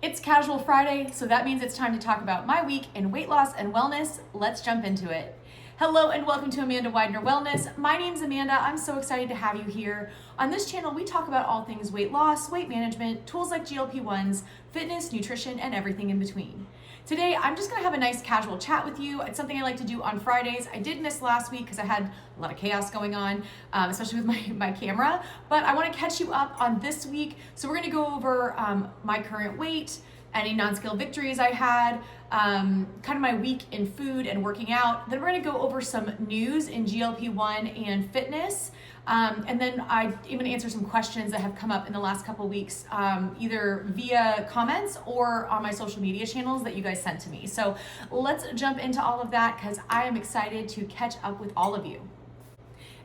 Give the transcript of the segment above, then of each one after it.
It's Casual Friday, so that means it's time to talk about my week in weight loss and wellness. Let's jump into it. Hello and welcome to Amanda Widener Wellness. My name's Amanda. I'm so excited to have you here. On this channel, we talk about all things weight loss, weight management, tools like GLP1s, fitness, nutrition, and everything in between. Today, I'm just gonna have a nice casual chat with you. It's something I like to do on Fridays. I did miss last week because I had a lot of chaos going on, especially with my camera, but I wanna catch you up on this week. So we're gonna go over my current weight, any non-scale victories I had, kind of my week in food and working out. Then we're gonna go over some news in GLP1 and fitness. And then I even answer some questions that have come up in the last couple weeks, either via comments or on my social media channels that you guys sent to me. So let's jump into all of that because I am excited to catch up with all of you.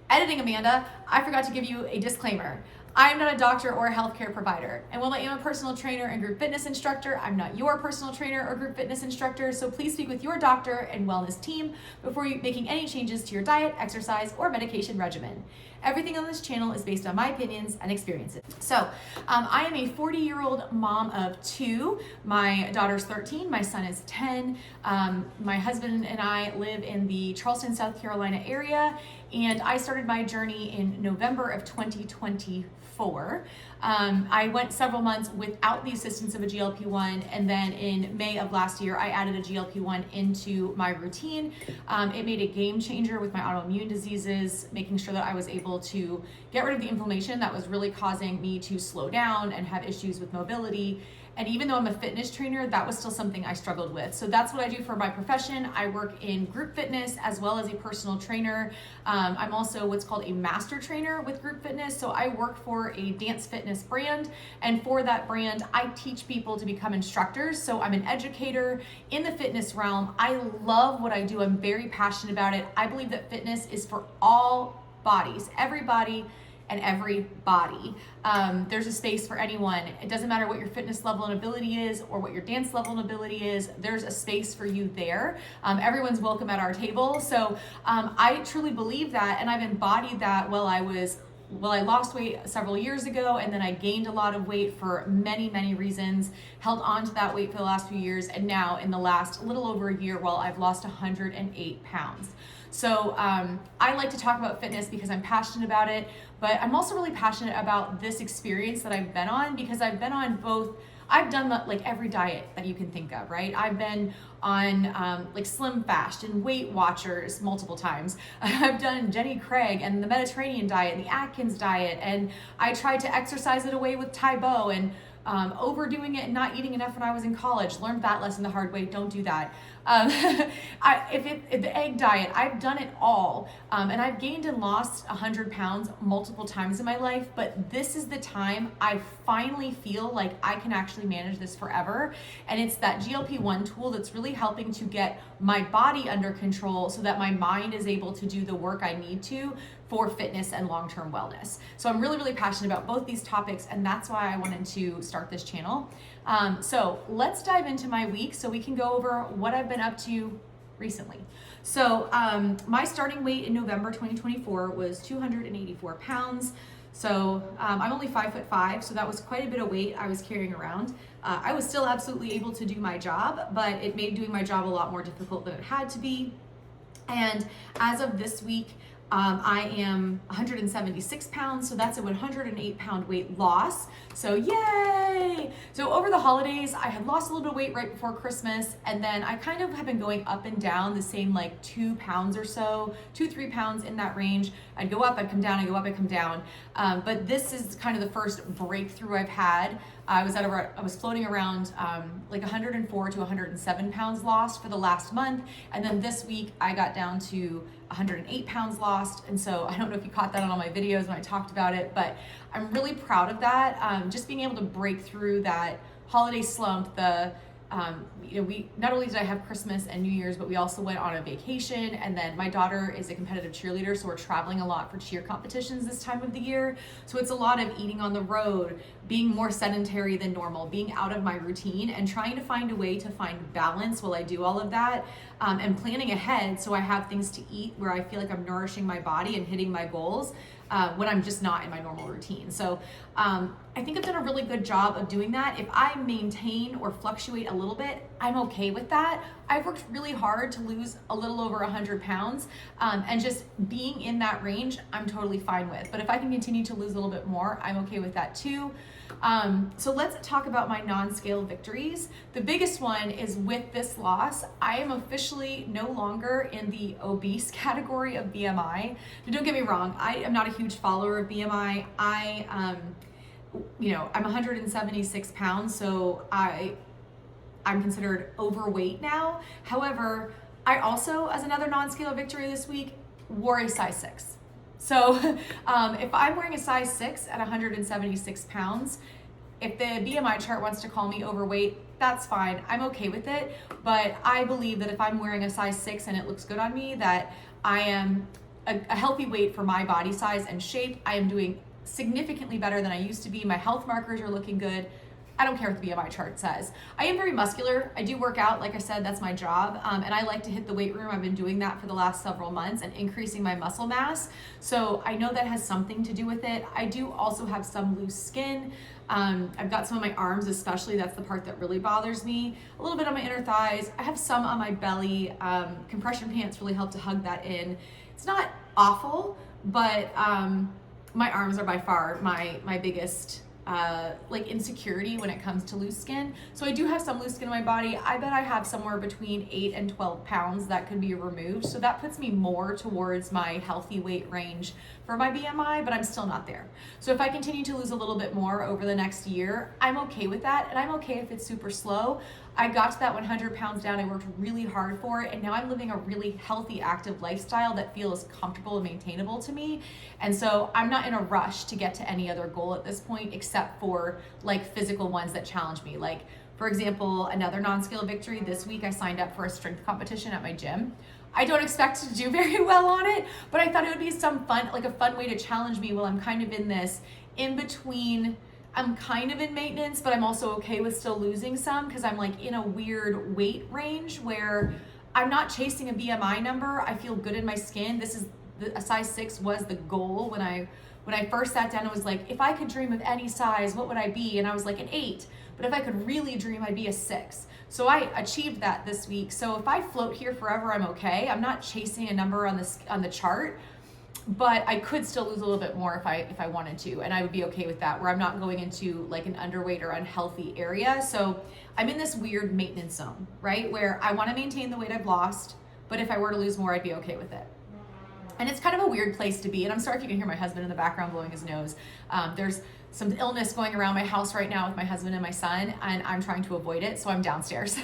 Editing Amanda, I forgot to give you a disclaimer. I am not a doctor or a healthcare provider. And while I am a personal trainer and group fitness instructor, I'm not your personal trainer or group fitness instructor. So please speak with your doctor and wellness team before making any changes to your diet, exercise, or medication regimen. Everything on this channel is based on my opinions and experiences. So I am a 40-year-old mom of two. My daughter's 13, my son is 10. My husband and I live in the Charleston, South Carolina area, and I started my journey in November of 2024. I went several months without the assistance of a GLP-1, and then in May of last year, I added a GLP-1 into my routine. It made a game changer with my autoimmune diseases, making sure that I was able to get rid of the inflammation that was really causing me to slow down and have issues with mobility. And even though I'm a fitness trainer, that was still something I struggled with. So that's what I do for my profession. I work in group fitness as well as a personal trainer. I'm also what's called a master trainer with group fitness. So I work for a dance fitness brand. And for that brand, I teach people to become instructors. So I'm an educator in the fitness realm. I love what I do. I'm very passionate about it. I believe that fitness is for all bodies, everybody, and everybody. There's a space for anyone. It doesn't matter what your fitness level and ability is or what your dance level and ability is, there's a space for you there. Everyone's welcome at our table. So I truly believe that, and I've embodied that while I lost weight several years ago, and then I gained a lot of weight for many, many reasons, held on to that weight for the last few years, and now in the last little over a year, I've lost 108 pounds. So I like to talk about fitness because I'm passionate about it, but I'm also really passionate about this experience that I've been on because I've been on both. I've done like every diet that you can think of, right? I've been on like Slim Fast and Weight Watchers multiple times. I've done Jenny Craig and the Mediterranean diet and the Atkins diet, and I tried to exercise it away with Tybo and overdoing it and not eating enough when I was in college. Learned that lesson the hard way. Don't do that. The egg diet, I've done it all. And I've gained and lost 100 pounds multiple times in my life, but this is the time I finally feel like I can actually manage this forever. And it's that GLP-1 tool that's really helping to get my body under control so that my mind is able to do the work I need to for fitness and long-term wellness. So I'm really, really passionate about both these topics, and that's why I wanted to start this channel. So let's dive into my week so we can go over what I've been up to recently. So my starting weight in November 2024 was 284 pounds. So I'm only 5'5", so that was quite a bit of weight I was carrying around. I was still absolutely able to do my job, but it made doing my job a lot more difficult than it had to be. And as of this week, I am 176 pounds, so that's a 108 pound weight loss. So yay! So over the holidays, I had lost a little bit of weight right before Christmas, and then I kind of have been going up and down the same like 2 pounds or so, 2-3 pounds in that range. I'd go up, I'd come down, I'd go up, I'd come down. But this is kind of the first breakthrough I've had. I was floating around like 104 to 107 pounds lost for the last month. And then this week I got down to 108 pounds lost. And so I don't know if you caught that on all my videos when I talked about it, but I'm really proud of that. Just being able to break through that holiday slump, we not only did I have Christmas and New Year's, but we also went on a vacation. And then my daughter is a competitive cheerleader, so we're traveling a lot for cheer competitions this time of the year. So it's a lot of eating on the road, being more sedentary than normal, being out of my routine, and trying to find a way to find balance while I do all of that, and planning ahead so I have things to eat where I feel like I'm nourishing my body and hitting my goals. when I'm just not in my normal routine. So I think I've done a really good job of doing that. If I maintain or fluctuate a little bit, I'm okay with that. I've worked really hard to lose a little over 100 pounds, and just being in that range, I'm totally fine with. But if I can continue to lose a little bit more, I'm okay with that too. So let's talk about my non-scale victories. The biggest one is with this loss, I am officially no longer in the obese category of BMI. Now, don't get me wrong, I am not a huge follower of BMI. I'm 176 pounds, so I'm considered overweight now. However, I also, as another non-scale victory this week, wore a size 6. So if I'm wearing a size 6 at 176 pounds, if the BMI chart wants to call me overweight, that's fine. I'm okay with it. But I believe that if I'm wearing a size 6 and it looks good on me, that I am a healthy weight for my body size and shape. I am doing significantly better than I used to be. My health markers are looking good. I don't care what the BMI chart says. I am very muscular. I do work out. Like I said, that's my job. And I like to hit the weight room. I've been doing that for the last several months and increasing my muscle mass. So I know that has something to do with it. I do also have some loose skin. I've got some of my arms, especially. That's the part that really bothers me. A little bit on my inner thighs. I have some on my belly. Compression pants really help to hug that in. It's not awful, but my arms are by far my biggest insecurity when it comes to loose skin. So I do have some loose skin in my body. I bet I have somewhere between 8 and 12 pounds that could be removed. So that puts me more towards my healthy weight range for my BMI, but I'm still not there. So if I continue to lose a little bit more over the next year, I'm okay with that. And I'm okay if it's super slow. I got to that 100 pounds down. I worked really hard for it. And now I'm living a really healthy, active lifestyle that feels comfortable and maintainable to me. And so I'm not in a rush to get to any other goal at this point, except for like physical ones that challenge me. Like, for example, another non-scale victory this week, I signed up for a strength competition at my gym. I don't expect to do very well on it, but I thought it would be some fun, like a fun way to challenge me while I'm kind of in this in between. I'm kind of in maintenance, but I'm also okay with still losing some because I'm like in a weird weight range where I'm not chasing a BMI number. I feel good in my skin. A size 6 was the goal when I first sat down. It was like, if I could dream of any size, what would I be? And I was like an 8. But if I could really dream, I'd be a 6. So I achieved that this week. So if I float here forever, I'm okay. I'm not chasing a number on the chart, but I could still lose a little bit more if I wanted to, and I would be okay with that, where I'm not going into like an underweight or unhealthy area. So I'm in this weird maintenance zone, right? Where I want to maintain the weight I've lost, but if I were to lose more, I'd be okay with it. And it's kind of a weird place to be. And I'm sorry if you can hear my husband in the background blowing his nose. There's some illness going around my house right now with my husband and my son, and I'm trying to avoid it, so I'm downstairs.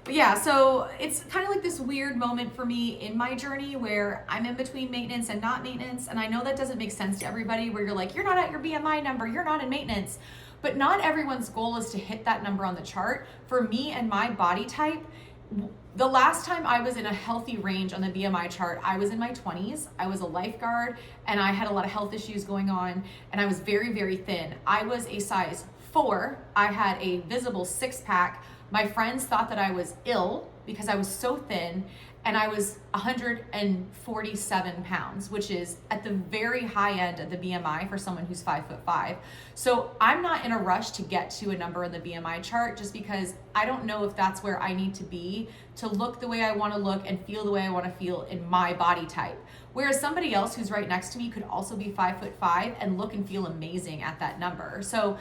But yeah, so it's kind of like this weird moment for me in my journey where I'm in between maintenance and not maintenance. And I know that doesn't make sense to everybody, where you're like, you're not at your BMI number, you're not in maintenance. But not everyone's goal is to hit that number on the chart. For me and my body type, the last time I was in a healthy range on the BMI chart, I was in my 20s. I was a lifeguard and I had a lot of health issues going on, and I was very, very thin. I was a size 4. I had a visible 6-pack. My friends thought that I was ill because I was so thin, and I was 147 pounds, which is at the very high end of the BMI for someone who's 5'5". So I'm not in a rush to get to a number in the BMI chart, just because I don't know if that's where I need to be to look the way I want to look and feel the way I want to feel in my body type. Whereas somebody else who's right next to me could also be 5'5" and look and feel amazing at that number. So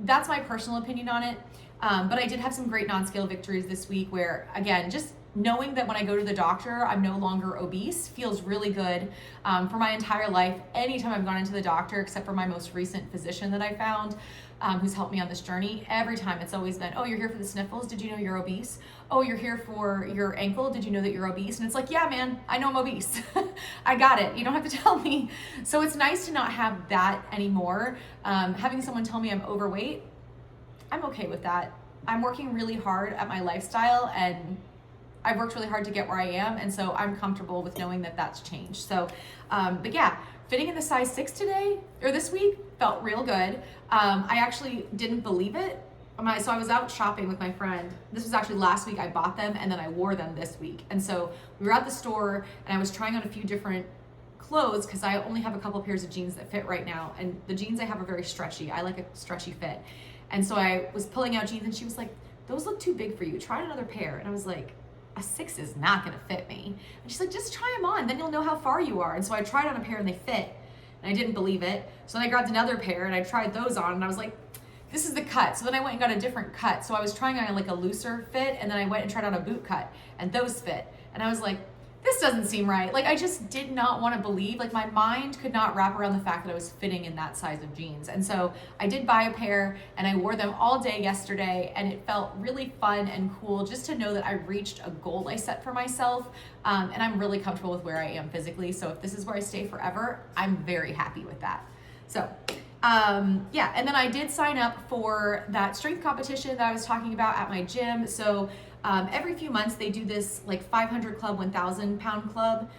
that's my personal opinion on it. But I did have some great non-scale victories this week where, again, just knowing that when I go to the doctor, I'm no longer obese feels really good. For my entire life, anytime I've gone into the doctor, except for my most recent physician that I found, who's helped me on this journey, every time it's always been, oh, you're here for the sniffles? Did you know you're obese? Oh, you're here for your ankle? Did you know that you're obese? And it's like, yeah, man, I know I'm obese. I got it. You don't have to tell me. So it's nice to not have that anymore. Having someone tell me I'm overweight, I'm okay with that. I'm working really hard at my lifestyle, and I've worked really hard to get where I am, and so I'm comfortable with knowing that that's changed. So, but yeah, fitting in the size 6 today, or this week, felt real good. I actually didn't believe it. So I was out shopping with my friend. This was actually last week. I bought them, and then I wore them this week. And so we were at the store, and I was trying on a few different clothes because I only have a couple pairs of jeans that fit right now. And the jeans I have are very stretchy. I like a stretchy fit. And so I was pulling out jeans and she was like, those look too big for you. Try another pair. And I was like, a 6 is not gonna fit me. And she's like, just try them on, then you'll know how far you are. And so I tried on a pair and they fit, and I didn't believe it. So then I grabbed another pair and I tried those on and I was like, this is the cut. So then I went and got a different cut. So I was trying on like a looser fit, and then I went and tried on a boot cut and those fit. And I was like, this doesn't seem right. Like, I just did not want to believe, like my mind could not wrap around the fact that I was fitting in that size of jeans. And so I did buy a pair and I wore them all day yesterday, and it felt really fun and cool just to know that I reached a goal I set for myself. And I'm really comfortable with where I am physically. So if this is where I stay forever, I'm very happy with that. So yeah, and then I did sign up for that strength competition that I was talking about at my gym. So every few months they do this like 500 club, 1,000 pound club,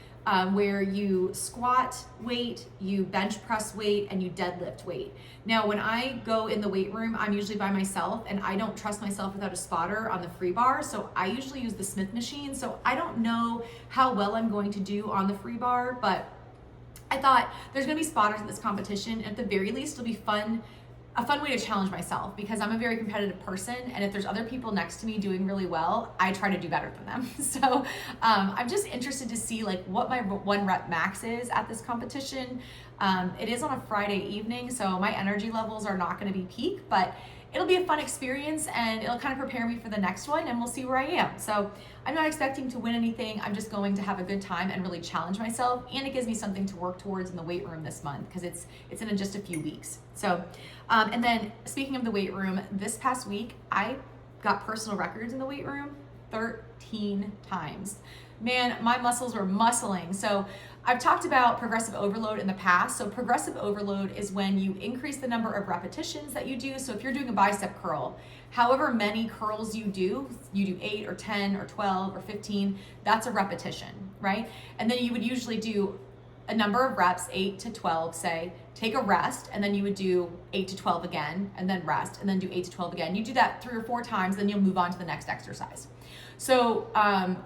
where you squat weight, you bench press weight, and you deadlift weight. Now, when I go in the weight room, I'm usually by myself, and I don't trust myself without a spotter on the free bar. So I usually use the Smith machine. So I don't know how well I'm going to do on the free bar, but I thought there's gonna be spotters in this competition. And at the very least, it'll be a fun way to challenge myself, because I'm a very competitive person, and if there's other people next to me doing really well, I try to do better than them. So I'm just interested to see like what my 1 rep max is at this competition. It is on a Friday evening, so my energy levels are not going to be peak, but it'll be a fun experience and it'll kind of prepare me for the next one, and we'll see where I am. So I'm not expecting to win anything. I'm just going to have a good time and really challenge myself, and it gives me something to work towards in the weight room this month, because it's in just a few weeks. So and then speaking of the weight room, this past week I got personal records in the weight room 13 times. Man, my muscles were muscling. So I've talked about progressive overload in the past. So progressive overload is when you increase the number of repetitions that you do. So if you're doing a bicep curl, however many curls you do 8 or 10 or 12 or 15, that's a repetition, right? And then you would usually do a number of reps, 8 to 12, say, take a rest, and then you would do 8 to 12 again, and then rest, and then do 8 to 12 again. You do that 3 or 4 times, then you'll move on to the next exercise. So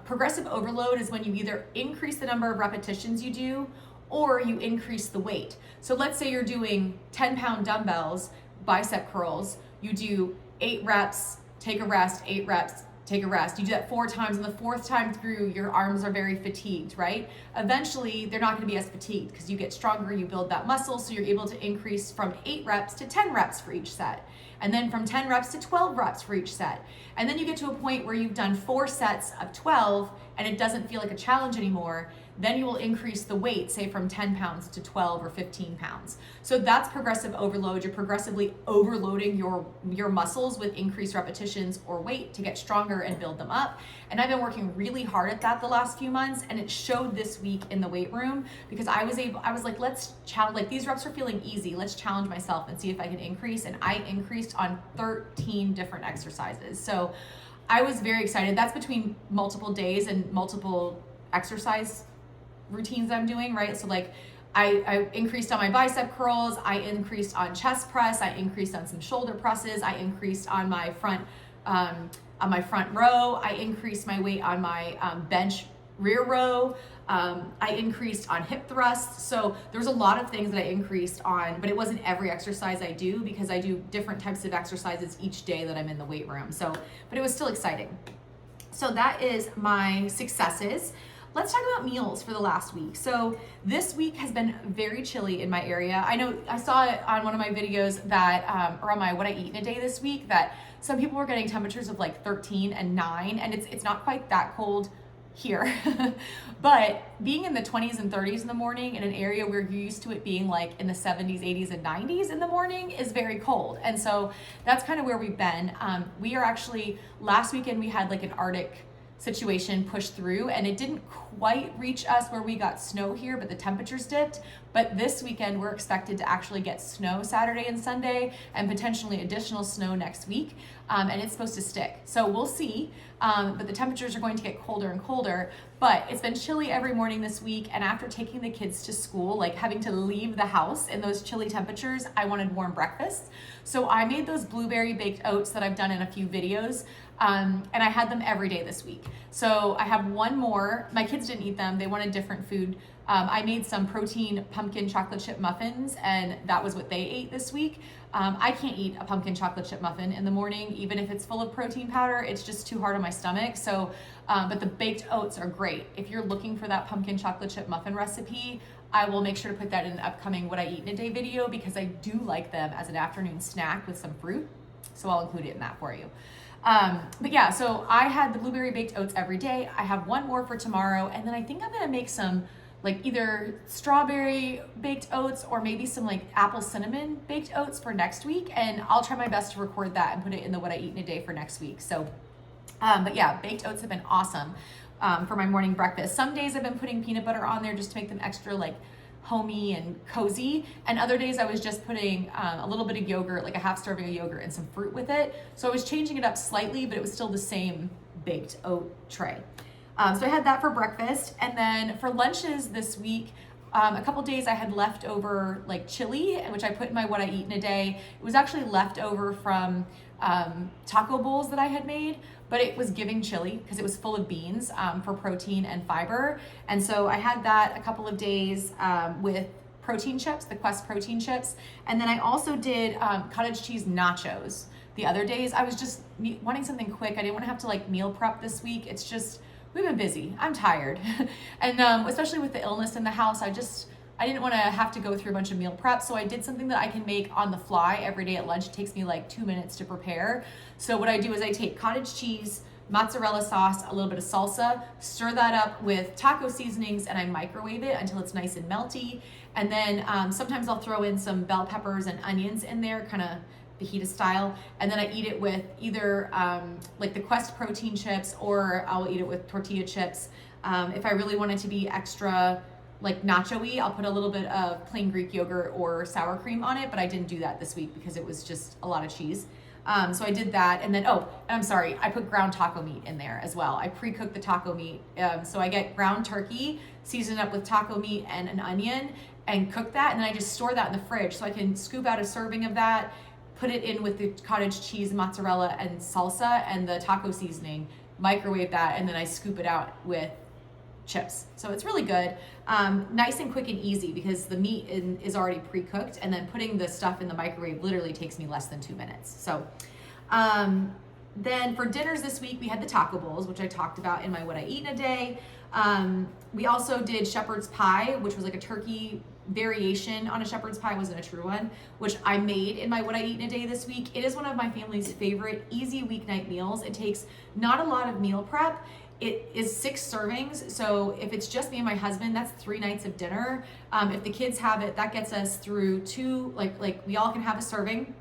progressive overload is when you either increase the number of repetitions you do, or you increase the weight. So let's say you're doing 10-pound dumbbells, bicep curls, you do 8 reps, take a rest, 8 reps, take a rest. You do that 4 times, and the 4th time through, your arms are very fatigued, right? Eventually, they're not gonna be as fatigued because you get stronger, you build that muscle, so you're able to increase from 8 reps to 10 reps for each set. And then from 10 reps to 12 reps for each set. And then you get to a point where you've done 4 sets of 12 and it doesn't feel like a challenge anymore. Then you will increase the weight, say from 10 pounds to 12 or 15 pounds. So that's progressive overload. You're progressively overloading your muscles with increased repetitions or weight to get stronger and build them up. And I've been working really hard at that the last few months, and it showed this week in the weight room, because I was like, let's challenge, like these reps are feeling easy. Let's challenge myself and see if I can increase. And I increased on 13 different exercises. So I was very excited. That's between multiple days and multiple exercise routines I'm doing, right? So like I increased on my bicep curls, I increased on chest press, I increased on some shoulder presses, I increased on my front row, I increased my weight on my bench rear row, I increased on hip thrusts. So there's a lot of things that I increased on, but it wasn't every exercise I do, because I do different types of exercises each day that I'm in the weight room. So, but it was still exciting. So that is my successes. Let's talk about meals for the last week. So this week has been very chilly in my area. I know I saw it on one of my videos that, or on my what I eat in a day this week, that some people were getting temperatures of like 13 and 9, and it's not quite that cold here. But being in the 20s and 30s in the morning in an area where you're used to it being like in the 70s, 80s, and 90s in the morning is very cold. And so that's kind of where we've been. We are actually, last weekend we had like an Arctic situation pushed through, and it didn't quite reach us where we got snow here, but the temperatures dipped. But this weekend we're expected to actually get snow Saturday and Sunday, and potentially additional snow next week, and it's supposed to stick. So we'll see, but the temperatures are going to get colder and colder. But it's been chilly every morning this week, and after taking the kids to school, like having to leave the house in those chilly temperatures, I wanted warm breakfast. So I made those blueberry baked oats that I've done in a few videos. And I had them every day this week. So I have one more. My kids didn't eat them. They wanted different food I made some protein pumpkin chocolate chip muffins, and that was what they ate this week. I can't eat a pumpkin chocolate chip muffin in the morning, even if it's full of protein powder. It's just too hard on my stomach. So, but the baked oats are great. If you're looking for that pumpkin chocolate chip muffin recipe, I will make sure to put that in an upcoming What I Eat in a Day video, because I do like them as an afternoon snack with some fruit. So I'll include it in that for you. But yeah, so I had the blueberry baked oats every day. I have one more for tomorrow, and then I think I'm gonna make some like either strawberry baked oats or maybe some like apple cinnamon baked oats for next week. And I'll try my best to record that and put it in the What I Eat in a Day for next week. So, but yeah, baked oats have been awesome for my morning breakfast. Some days I've been putting peanut butter on there just to make them extra like homey and cozy. And other days I was just putting a little bit of yogurt, like a half serving of yogurt and some fruit with it. So I was changing it up slightly, but it was still the same baked oat tray. So I had that for breakfast. And then for lunches this week, a couple days I had leftover like chili, which I put in my What I Eat in a Day. It was actually leftover from taco bowls that I had made, but it was giving chili because it was full of beans for protein and fiber. And so I had that a couple of days with protein chips, the Quest protein chips. And then I also did cottage cheese nachos. The other days I was just wanting something quick. I didn't want to have to like meal prep this week. It's just, we've been busy. I'm tired. And especially with the illness in the house, I didn't want to have to go through a bunch of meal prep. So I did something that I can make on the fly every day at lunch. It takes me like 2 minutes to prepare. So what I do is I take cottage cheese, mozzarella sauce, a little bit of salsa, stir that up with taco seasonings, and I microwave it until it's nice and melty. And then sometimes I'll throw in some bell peppers and onions in there, kind of fajita style, and then I eat it with either like the Quest protein chips, or I'll eat it with tortilla chips. If I really want it to be extra like nacho-y, I'll put a little bit of plain Greek yogurt or sour cream on it, but I didn't do that this week because it was just a lot of cheese. So I did that, and then, and I'm sorry, I put ground taco meat in there as well. I pre-cooked the taco meat. So I get ground turkey, season it up with taco meat and an onion, and cook that, and then I just store that in the fridge so I can scoop out a serving of that, put it in with the cottage cheese, mozzarella, and salsa, and the taco seasoning, microwave that, and then I scoop it out with chips. So it's really good. Nice and quick and easy because the meat is already pre-cooked, and then putting the stuff in the microwave literally takes me less than 2 minutes. So then for dinners this week, we had the taco bowls, which I talked about in my What I Eat in a Day. We also did shepherd's pie, which was like a turkey variation on a shepherd's pie, wasn't a true one, which I made in my What I Eat in a Day this week. It is one of my family's favorite easy weeknight meals. It takes not a lot of meal prep. It is 6 servings, so if it's just me and my husband, that's 3 nights of dinner. If the kids have it, that gets us through 2, like we all can have a serving.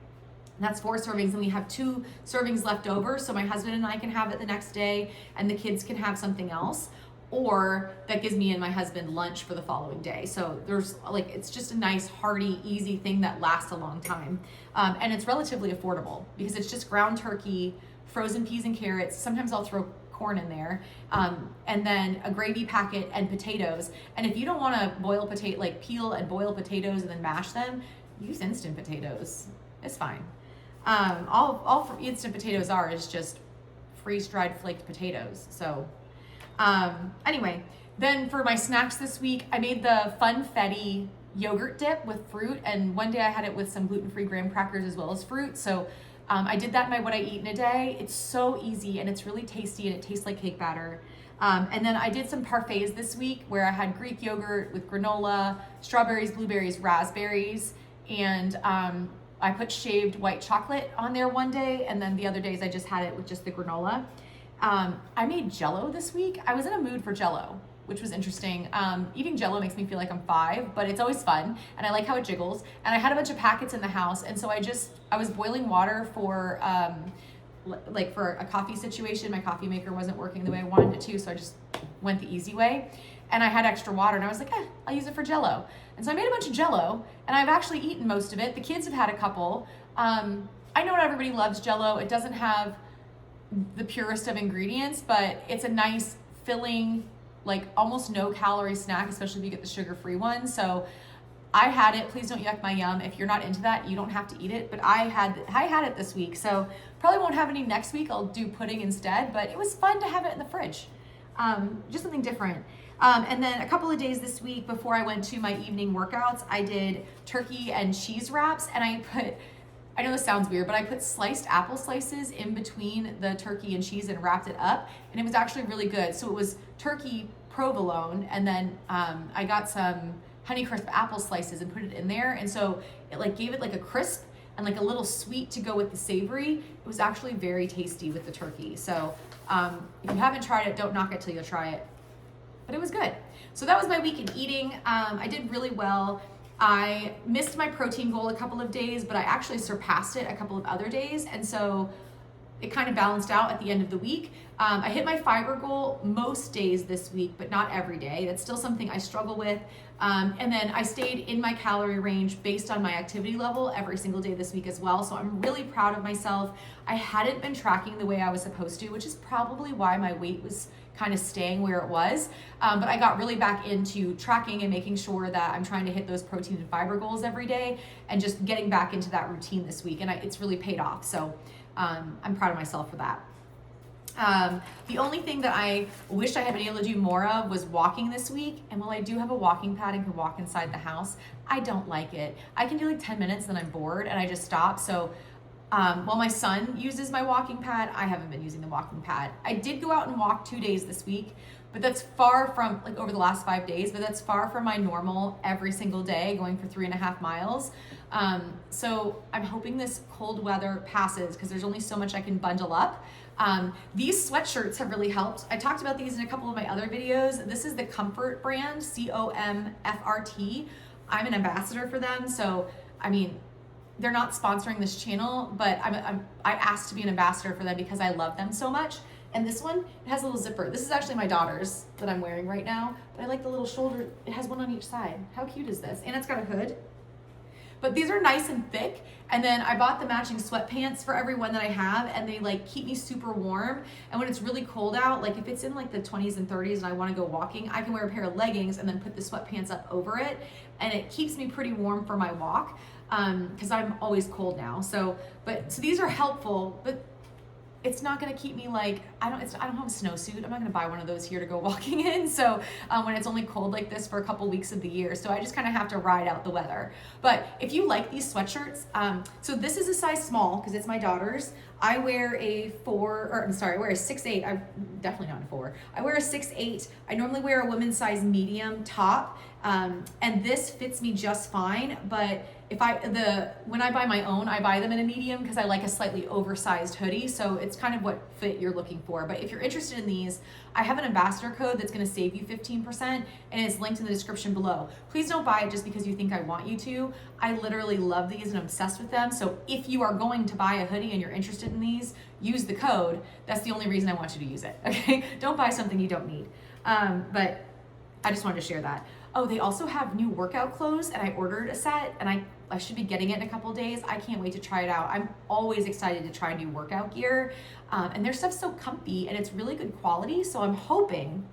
That's 4 servings, and we have 2 servings left over, so my husband and I can have it the next day, and the kids can have something else. Or that gives me and my husband lunch for the following day. So there's like, it's just a nice, hearty, easy thing that lasts a long time. And it's relatively affordable because it's just ground turkey, frozen peas and carrots. Sometimes I'll throw corn in there, and then a gravy packet and potatoes. And if you don't want to boil like peel and boil potatoes and then mash them, use instant potatoes. It's fine. All instant potatoes are is just freeze-dried flaked potatoes. So anyway, then for my snacks this week, I made the Funfetti yogurt dip with fruit, and one day I had it with some gluten-free graham crackers as well as fruit. So I did that in my What I Eat in a Day. It's so easy and it's really tasty and it tastes like cake batter. And then I did some parfaits this week where I had Greek yogurt with granola, strawberries, blueberries, raspberries, and I put shaved white chocolate on there one day, and then the other days I just had it with just the granola. I made Jell-O this week. I was in a mood for Jell-O, which was interesting. Eating Jell-O makes me feel like I'm 5, but it's always fun, and I like how it jiggles. And I had a bunch of packets in the house, and so I was boiling water for like for a coffee situation. My coffee maker wasn't working the way I wanted it to, so I just went the easy way. And I had extra water, and I was like, I'll use it for Jell-O. And so I made a bunch of Jell-O, and I've actually eaten most of it. The kids have had a couple. I know not everybody loves Jell-O. It doesn't have the purest of ingredients, but it's a nice filling, like almost no calorie snack, especially if you get the sugar-free one. So I had it. Please don't yuck my yum. If you're not into that, you don't have to eat it, but I had it this week. So probably won't have any next week. I'll do pudding instead, but it was fun to have it in the fridge. Just something different. And then a couple of days this week before I went to my evening workouts, I did turkey and cheese wraps, and I know this sounds weird, but I put sliced apple slices in between the turkey and cheese and wrapped it up, and it was actually really good. So it was turkey provolone, and then I got some Honeycrisp apple slices and put it in there, and so it like gave it like a crisp and like a little sweet to go with the savory. It was actually very tasty with the turkey. So if you haven't tried it, don't knock it till you try it. But it was good. So that was my week in eating. I did really well. I missed my protein goal a couple of days, but I actually surpassed it a couple of other days. And so it kind of balanced out at the end of the week. I hit my fiber goal most days this week, but not every day. That's still something I struggle with. And then I stayed in my calorie range based on my activity level every single day this week as well. So I'm really proud of myself. I hadn't been tracking the way I was supposed to, which is probably why my weight was kind of staying where it was. But I got really back into tracking and making sure that I'm trying to hit those protein and fiber goals every day and just getting back into that routine this week. And it's really paid off. So I'm proud of myself for that. The only thing that I wish I had been able to do more of was walking this week. And while I do have a walking pad and can walk inside the house, I don't like it. I can do like 10 minutes, then I'm bored and I just stop. So while my son uses my walking pad, I haven't been using the walking pad. I did go out and walk 2 days this week, but that's far from, like over the last 5 days, but that's far from my normal every single day going for 3.5 miles. So I'm hoping this cold weather passes because there's only so much I can bundle up. These sweatshirts have really helped. I talked about these in a couple of my other videos. This is the Comfrt brand, Comfrt. I'm an ambassador for them. So, I mean, they're not sponsoring this channel, but I asked to be an ambassador for them because I love them so much. And this one, it has a little zipper. This is actually my daughter's that I'm wearing right now, but I like the little shoulder. It has one on each side. How cute is this? And it's got a hood. But these are nice and thick. And then I bought the matching sweatpants for every one that I have, and they like keep me super warm. And when it's really cold out, like if it's in like the 20s and 30s and I want to go walking, I can wear a pair of leggings and then put the sweatpants up over it. And it keeps me pretty warm for my walk because I'm always cold now. So these are helpful, but it's not going to keep me like, I don't have a snowsuit. I'm not going to buy one of those here to go walking in. So when it's only cold like this for a couple weeks of the year. So I just kind of have to ride out the weather. But if you like these sweatshirts, so this is a size small because it's my daughter's. I wear a 6'8". I'm definitely not a 4. I wear a 6'8". I normally wear a women's size medium top. And this fits me just fine. But when I buy my own, I buy them in a medium because I like a slightly oversized hoodie. So it's kind of what fit you're looking for. But if you're interested in these, I have an ambassador code that's going to save you 15%, and it's linked in the description below. Please don't buy it just because you think I want you to. I literally love these and I'm obsessed with them. So if you are going to buy a hoodie and you're interested in these, use the code. That's the only reason I want you to use it. Okay? Don't buy something you don't need. But I just wanted to share that. Oh, they also have new workout clothes, and I ordered a set, and I should be getting it in a couple days. I can't wait to try it out. I'm always excited to try new workout gear, and their stuff's so comfy, and it's really good quality, so I'm hoping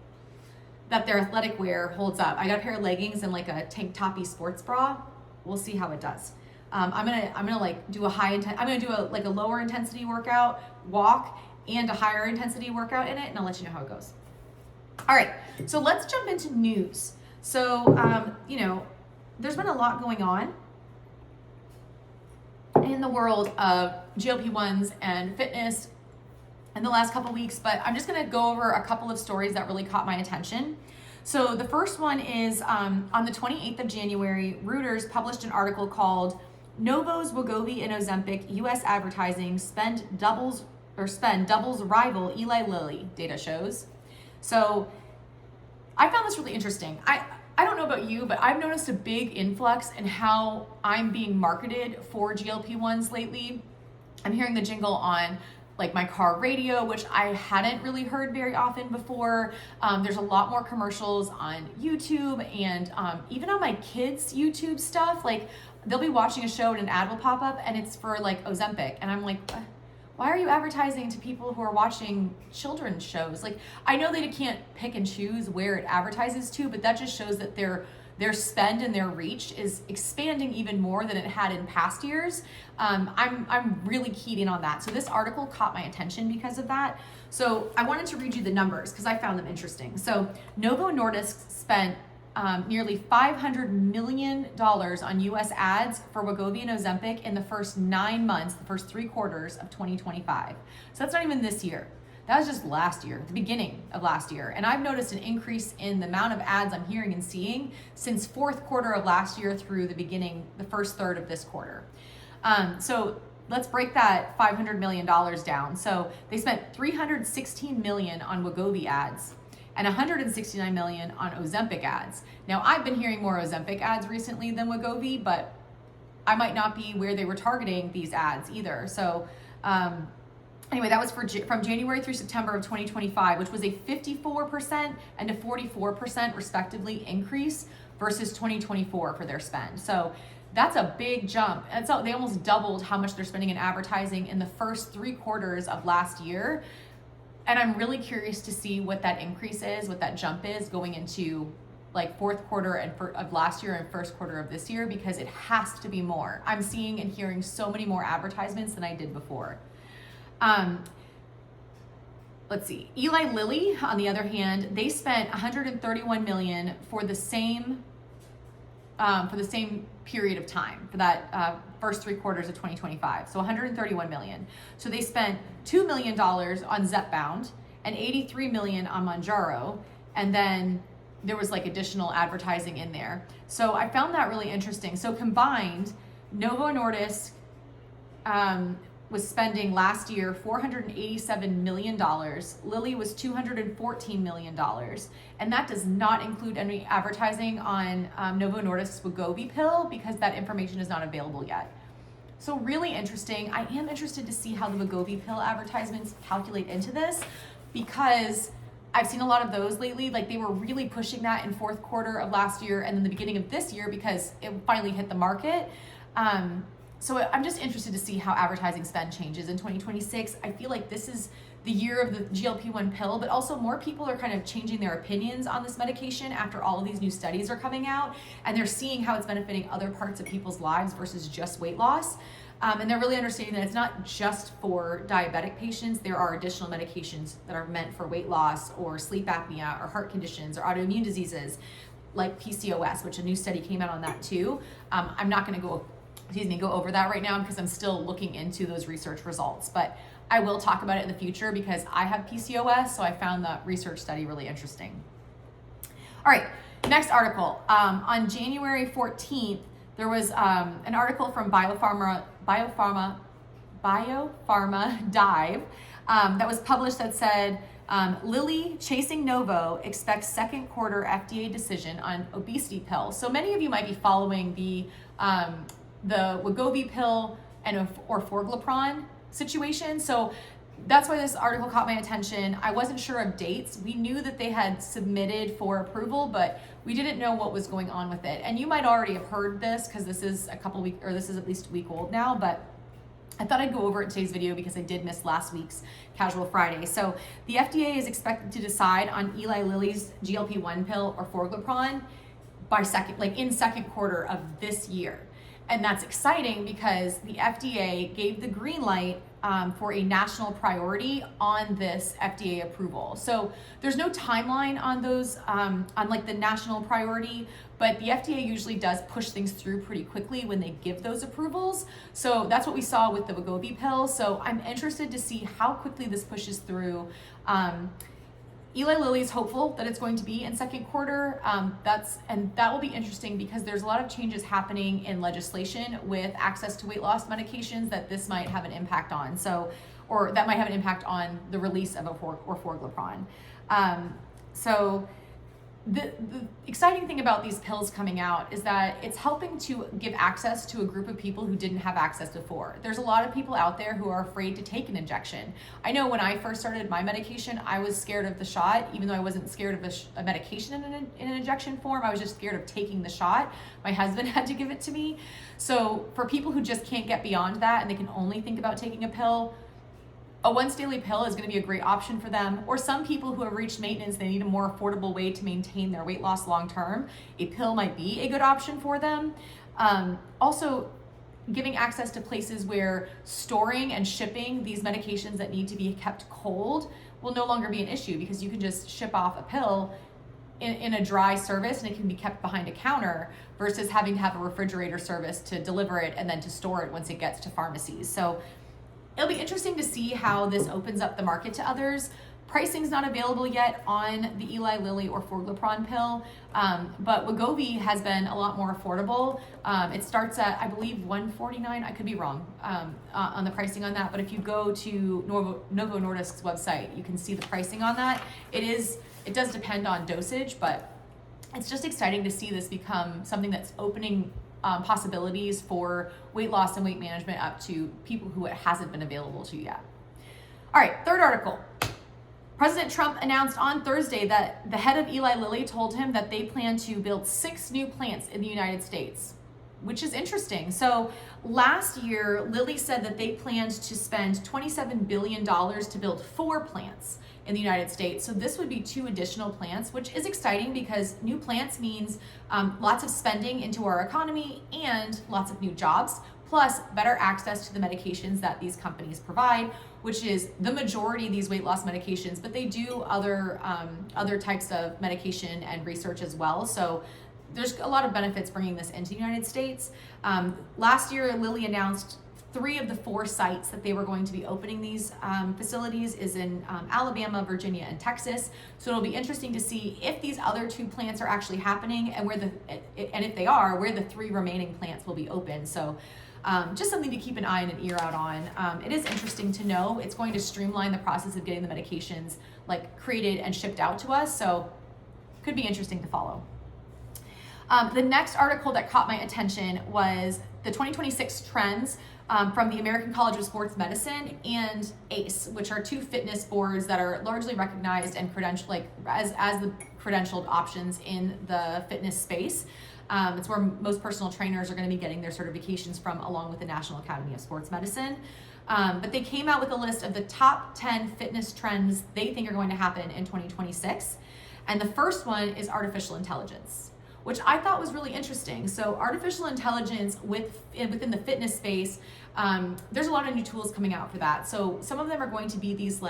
that their athletic wear holds up. I got a pair of leggings and like a tank toppy sports bra. We'll see how it does. I'm gonna like do I'm gonna do a lower intensity workout, walk, and a higher intensity workout in it, and I'll let you know how it goes. All right, so let's jump into news. So, there's been a lot going on in the world of GLP1s and fitness in the last couple weeks, but I'm just going to go over a couple of stories that really caught my attention. So the first one is on the 28th of January, Reuters published an article called Novo's Wegovy and Ozempic U.S. advertising spend doubles rival Eli Lilly, data shows. So I found this really interesting. I don't know about you, but I've noticed a big influx in how I'm being marketed for GLP-1s lately. I'm hearing the jingle on like my car radio, which I hadn't really heard very often before. There's a lot more commercials on YouTube and even on my kids' YouTube stuff. Like they'll be watching a show and an ad will pop up and it's for like Ozempic. And I'm like, why are you advertising to people who are watching children's shows? Like, I know they can't pick and choose where it advertises to, but that just shows that they're their spend and their reach is expanding even more than it had in past years. I'm really keyed in on that. So this article caught my attention because of that. So I wanted to read you the numbers because I found them interesting. So Novo Nordisk spent nearly $500 million on US ads for Wegovy and Ozempic in the first 9 months, the first 3 quarters of 2025. So that's not even this year. That was just last year, the beginning of last year. And I've noticed an increase in the amount of ads I'm hearing and seeing since fourth quarter of last year through the first third of this quarter. So let's break that $500 million down. So they spent $316 million on Wegovy ads and $169 million on Ozempic ads. Now, I've been hearing more Ozempic ads recently than Wegovy, but I might not be where they were targeting these ads either. So anyway, that was from January through September of 2025, which was a 54% and a 44% respectively increase versus 2024 for their spend. So that's a big jump. And so they almost doubled how much they're spending in advertising in the first 3 quarters of last year. And I'm really curious to see what that increase is, what that jump is going into like fourth quarter of last year and first quarter of this year, because it has to be more. I'm seeing and hearing so many more advertisements than I did before. Let's see. Eli Lilly, on the other hand, they spent $131 million for the same period of time, for that first 3 quarters of 2025. So $131 million. So they spent $2 million on Zepbound and $83 million on Mounjaro, and then there was like additional advertising in there. So I found that really interesting. So combined, Novo Nordisk was spending last year $487 million. Lilly was $214 million. And that does not include any advertising on Novo Nordisk's Wegovy pill because that information is not available yet. So really interesting. I am interested to see how the Wegovy pill advertisements calculate into this, because I've seen a lot of those lately. Like, they were really pushing that in fourth quarter of last year and then the beginning of this year because it finally hit the market. So I'm just interested to see how advertising spend changes in 2026. I feel like this is the year of the GLP1 pill, but also more people are kind of changing their opinions on this medication after all of these new studies are coming out, and they're seeing how it's benefiting other parts of people's lives versus just weight loss. And they're really understanding that it's not just for diabetic patients. There are additional medications that are meant for weight loss or sleep apnea or heart conditions or autoimmune diseases like PCOS, which a new study came out on that too. I'm not going to go over that right now because I'm still looking into those research results, but I will talk about it in the future because I have PCOS, so I found that research study really interesting. All right, next article. On January 14th, there was an article from Biopharma Dive that was published that said, Lilly chasing Novo expects second quarter FDA decision on obesity pill. So many of you might be following the Wegovy pill and orforglipron situation. So that's why this article caught my attention. I wasn't sure of dates. We knew that they had submitted for approval, but we didn't know what was going on with it. And you might already have heard this because this is this is at least a week old now, but I thought I'd go over it in today's video because I did miss last week's Casual Friday. So the FDA is expected to decide on Eli Lilly's GLP1 pill orforglipron in second quarter of this year. And that's exciting because the FDA gave the green light for a national priority on this FDA approval. So there's no timeline on those, on like the national priority, but the FDA usually does push things through pretty quickly when they give those approvals. So that's what we saw with the Wegovy pill. So I'm interested to see how quickly this pushes through. Eli Lilly is hopeful that it's going to be in second quarter. That will be interesting because there's a lot of changes happening in legislation with access to weight loss medications that this might have an impact on. Or that might have an impact on the release of orforglipron. So the exciting thing about these pills coming out is that it's helping to give access to a group of people who didn't have access before. There's a lot of people out there who are afraid to take an injection. I know when I first started my medication, I was scared of the shot, even though I wasn't scared of a medication in an injection form. I was just scared of taking the shot. My husband had to give it to me. So for people who just can't get beyond that and they can only think about taking a pill, a once daily pill is going to be a great option for them. Or some people who have reached maintenance, they need a more affordable way to maintain their weight loss long term. A pill might be a good option for them. Also, giving access to places where storing and shipping these medications that need to be kept cold will no longer be an issue, because you can just ship off a pill in a dry service and it can be kept behind a counter versus having to have a refrigerator service to deliver it and then to store it once it gets to pharmacies. So it'll be interesting to see how this opens up the market to others. Pricing's not available yet on the Eli Lilly or Forglipron pill, but Wegovy has been a lot more affordable. It starts at, I believe, $149. I could be wrong on the pricing on that, but if you go to Novo Nordisk's website, you can see the pricing on that. It does depend on dosage, but it's just exciting to see this become something that's opening possibilities for weight loss and weight management up to people who it hasn't been available to yet. All right, third article. President Trump announced on Thursday that the head of Eli Lilly told him that they plan to build 6 new plants in the United States, which is interesting. So last year, Lilly said that they planned to spend $27 billion to build 4 plants in the United States. So this would be 2 additional plants, which is exciting because new plants means lots of spending into our economy and lots of new jobs, plus better access to the medications that these companies provide, which is the majority of these weight loss medications, but they do other types of medication and research as well. So there's a lot of benefits bringing this into the United States. Last year, Lilly announced 3 of the 4 sites that they were going to be opening these facilities is in Alabama, Virginia, and Texas. So it'll be interesting to see if these other 2 plants are actually happening and if they are, where the 3 remaining plants will be open. So just something to keep an eye and an ear out on. It is interesting to know. It's going to streamline the process of getting the medications created and shipped out to us. So could be interesting to follow. The next article that caught my attention was the 2026 trends from the American College of Sports Medicine and ACE, which are 2 fitness boards that are largely recognized and credentialed as the credentialed options in the fitness space. It's where most personal trainers are going to be getting their certifications from, along with the National Academy of Sports Medicine. But they came out with a list of the top 10 fitness trends they think are going to happen in 2026. And the first one is artificial intelligence, which I thought was really interesting. So artificial intelligence within the fitness space, there's a lot of new tools coming out for that. So some of them are going to be these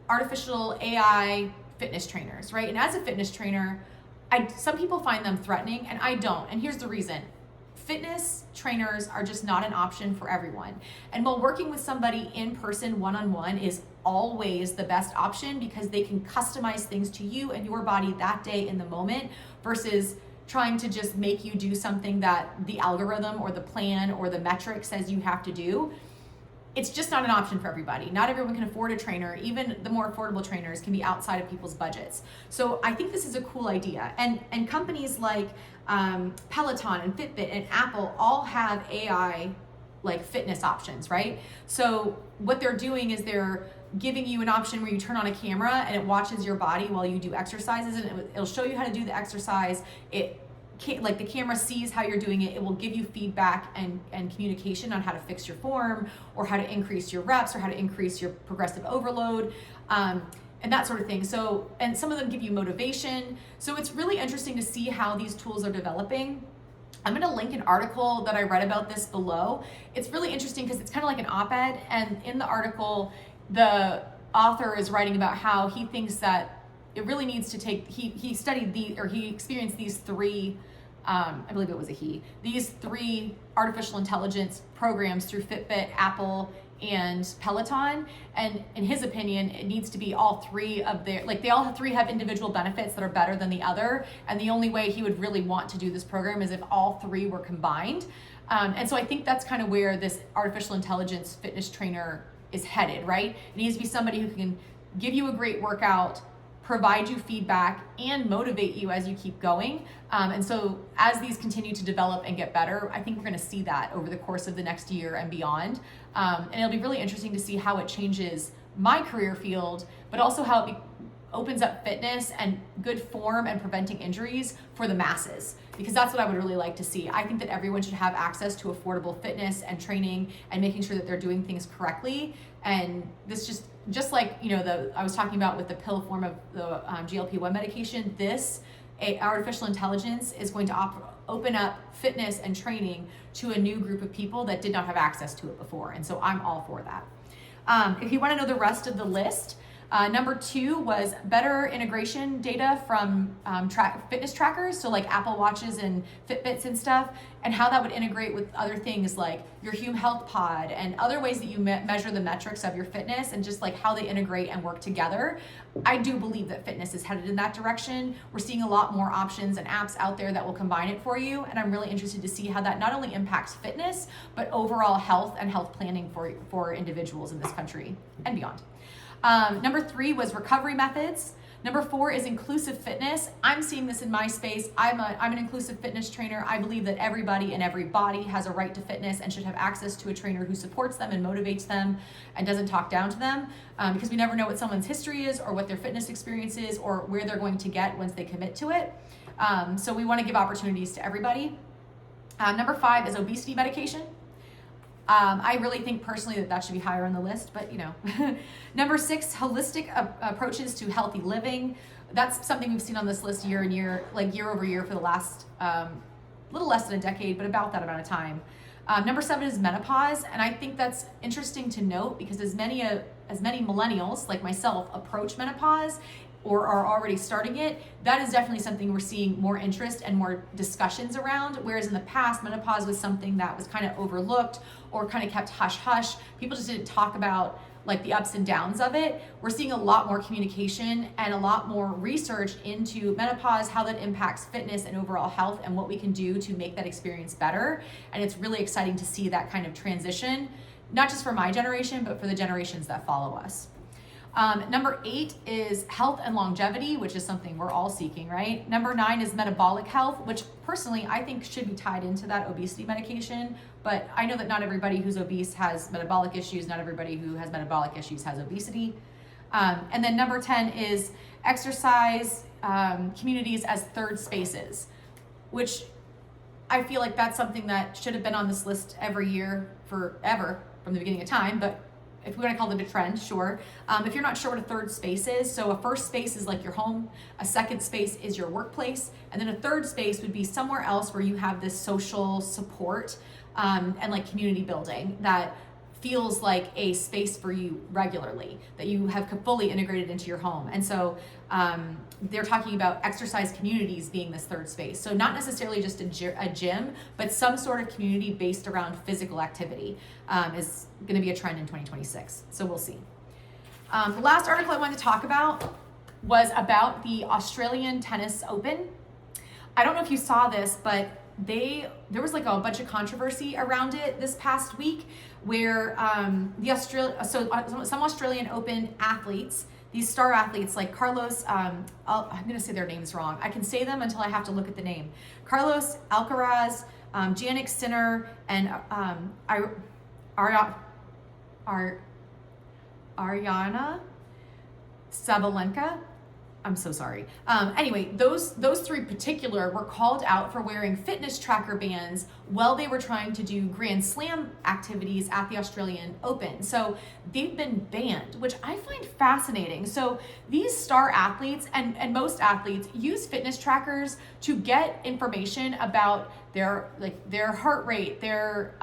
artificial AI fitness trainers, right? And as a fitness trainer, some people find them threatening and I don't. And here's the reason. Fitness trainers are just not an option for everyone. And while working with somebody in person one-on-one is always the best option because they can customize things to you and your body that day in the moment versus trying to just make you do something that the algorithm or the plan or the metric says you have to do. It's just not an option for everybody. Not everyone can afford a trainer. Even the more affordable trainers can be outside of people's budgets. So I think this is a cool idea. And companies like Peloton and Fitbit and Apple all have AI fitness options, right? So what they're doing is they're giving you an option where you turn on a camera and it watches your body while you do exercises, and it'll show you how to do the exercise. The camera sees how you're doing it. It will give you feedback and communication on how to fix your form or how to increase your reps or how to increase your progressive overload and that sort of thing. So, and some of them give you motivation. So it's really interesting to see how these tools are developing. I'm going to link an article that I read about this below. It's really interesting because it's kind of like an op-ed, and in the article, the author is writing about how he thinks that it really needs to take, he studied he experienced these 3, I believe it was these 3 artificial intelligence programs through Fitbit, Apple, and Peloton. And in his opinion, it needs to be all 3 of their, they all 3 have individual benefits that are better than the other. And the only way he would really want to do this program is if all 3 were combined. And so I think that's kind of where this artificial intelligence fitness trainer is headed, right? It needs to be somebody who can give you a great workout, provide you feedback, and motivate you as you keep going. And so as these continue to develop and get better, I think we're going to see that over the course of the next year and beyond. And it'll be really interesting to see how it changes my career field, but also how opens up fitness and good form and preventing injuries for the masses, because that's what I would really like to see. I think that everyone should have access to affordable fitness and training and making sure that they're doing things correctly. And this just like, I was talking about with the pill form of the GLP1 medication, artificial intelligence is going to open up fitness and training to a new group of people that did not have access to it before. And so I'm all for that. If you want to know the rest of the list, number 2 was better integration data from fitness trackers, so like Apple Watches and Fitbits and stuff, and how that would integrate with other things like your Hume Health Pod and other ways that you measure the metrics of your fitness, and just like how they integrate and work together. I do believe that fitness is headed in that direction. We're seeing a lot more options and apps out there that will combine it for you, and I'm really interested to see how that not only impacts fitness, but overall health and health planning for individuals in this country and beyond. Number 3 was recovery methods. Number 4 is inclusive fitness. I'm seeing this in my space. I'm an inclusive fitness trainer. I believe that everybody and every body has a right to fitness and should have access to a trainer who supports them and motivates them and doesn't talk down to them, because we never know what someone's history is or what their fitness experience is or where they're going to get once they commit to it. So we want to give opportunities to everybody. Number 5 is obesity medication. I really think personally that should be higher on the list, but Number 6, holistic approaches to healthy living. That's something we've seen on this list year over year for the last little less than a decade, but about that amount of time. Number 7 is menopause, and I think that's interesting to note because as many millennials like myself approach menopause or are already starting it, that is definitely something we're seeing more interest and more discussions around. Whereas in the past, menopause was something that was kind of overlooked or kind of kept hush-hush. People just didn't talk about like the ups and downs of it. We're seeing a lot more communication and a lot more research into menopause, how that impacts fitness and overall health, and what we can do to make that experience better. And it's really exciting to see that kind of transition, not just for my generation, but for the generations that follow us. Number 8 is health and longevity, which is something we're all seeking, right? Number 9 is metabolic health, which personally I think should be tied into that obesity medication. But I know that not everybody who's obese has metabolic issues. Not everybody who has metabolic issues has obesity. And then number 10 is exercise communities as third spaces, which I feel like that's something that should have been on this list every year forever from the beginning of time. But if we want to call it a trend, sure. If you're not sure what a third space is, so a first space is like your home, a second space is your workplace, and then a third space would be somewhere else where you have this social support and like community building that feels like a space for you regularly, that you have fully integrated into your home. And so they're talking about exercise communities being this third space. So not necessarily just a gym, but some sort of community based around physical activity is going to be a trend in 2026. So we'll see. The last article I wanted to talk about was about the Australian Tennis Open. I don't know if you saw this, but there was like a bunch of controversy around it this past week, where some Australian Open athletes, these star athletes like Carlos, I'm going to say their names wrong. I can say them until I have to look at the name. Carlos Alcaraz, Jannik Sinner, and Aryna Sabalenka. I'm so sorry. Anyway, those 3 particular were called out for wearing fitness tracker bands while they were trying to do Grand Slam activities at the Australian Open. So they've been banned, which I find fascinating. So these star athletes and most athletes use fitness trackers to get information about their heart rate, their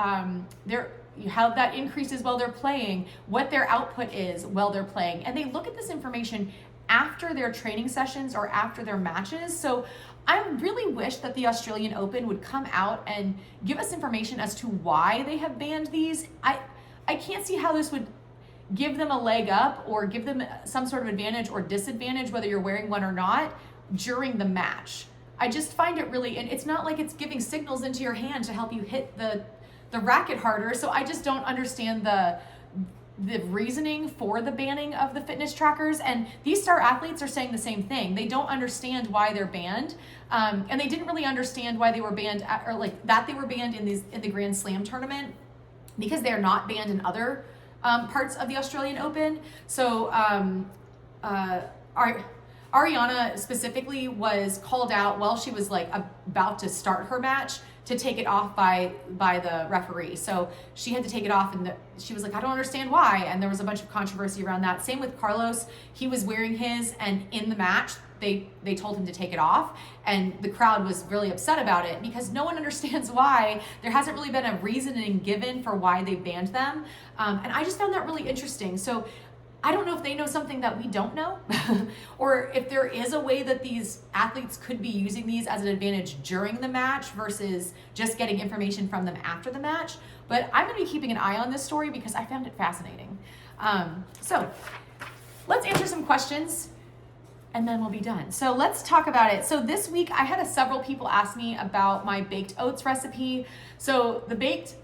how that increases while they're playing, what their output is while they're playing, and they look at this information after their training sessions or after their matches. So I really wish that the Australian Open would come out and give us information as to why they have banned these. I can't see how this would give them a leg up or give them some sort of advantage or disadvantage, whether you're wearing one or not, during the match. I just find it really, and it's not like it's giving signals into your hand to help you hit the racket harder. So I just don't understand the reasoning for the banning of the fitness trackers. And these star athletes are saying the same thing. They don't understand why they're banned, and they didn't really understand why they were banned, or like that they were banned in the Grand Slam tournament, because they are not banned in other parts of the Australian Open. So Ariana specifically was called out while she was like about to start her match to take it off by the referee. So she had to take it off, and she was like, I don't understand why. And there was a bunch of controversy around that. Same with Carlos. He was wearing his, and in the match, they told him to take it off, and the crowd was really upset about it because no one understands why. There hasn't really been a reasoning given for why they banned them. And I just found that really interesting. So I don't know if they know something that we don't know, or if there is a way that these athletes could be using these as an advantage during the match versus just getting information from them after the match. But I'm going to be keeping an eye on this story because I found it fascinating. So let's answer some questions, and then we'll be done. So let's talk about it. So this week I had several people ask me about my baked oats recipe. So the baked